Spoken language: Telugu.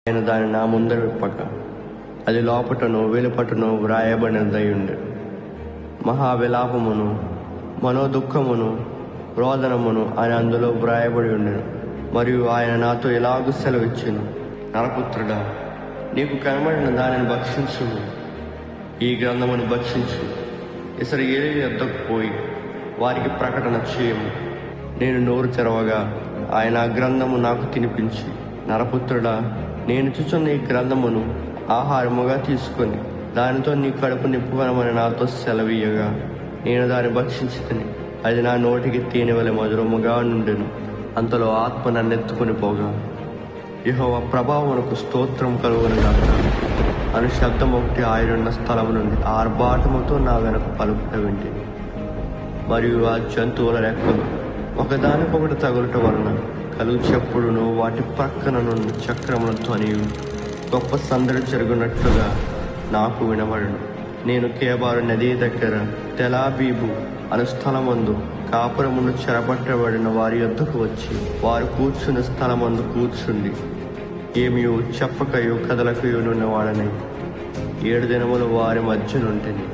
ఆయన దాని నా ముందర విప్పక అది లోపటను వెలుపటను వ్రాయబడినదయుండె. మహావిలాపమును మనోదుఃఖమును రోదనమును ఆయన అందులో వ్రాయబడి ఉండెను. మరియు ఆయన నాతో ఇలాగూ సెలవిచ్చెను, నరపుత్రుడా, నీకు కనబడిన దానిని భక్షించుము, ఈ గ్రంథమును భక్షించు. ఇశ్రాయేలీయుల యొద్దకు పోయి వారికి ప్రకటన చేయము. నేను నోరు తెరవగా ఆయన ఆ గ్రంథము నాకు తినిపించి, నరపుత్రుడా, నేను చూచున్న ఈ గ్రంథమును ఆహారముగా తీసుకొని దానితో నీ కడుపు నింపుకొనమని నాతో సెలవీయగా నేను దాన్ని భక్షించుకుని అది నా నోటికి తేనె వలె మధురముగా నుండెను. అంతలో ఆత్మ నన్నెత్తుకుని పోగా యెహోవా ప్రభావమునకు స్తోత్రం కలుగునుగాక అను శబ్దం ఒకటి ఆయనున్న స్థలం నుండి ఆర్భాటముతో నా వెనక పలుకుట వింటిని. మరియు ఆ జంతువుల రెక్కలు ఒకదానికొకటి తగులుట వలన కలుగు చెప్పుడును వాటి ప్రక్కన నుండి చక్రముల ధ్వనియు గొప్ప సందడి జరుగునట్లుగా నాకు వినబడును. నేను కేబారు నదీ దగ్గర తెలాబీబు అను స్థలమందు కాపురమును చెరపట్టబడిన వారి యొద్దకు వచ్చి వారు కూర్చున్న స్థలమందు కూర్చుండి ఏమియో చెప్పకయో కదలకయో నున్నవాడని 7 దినములు వారి మధ్య నుంటిని.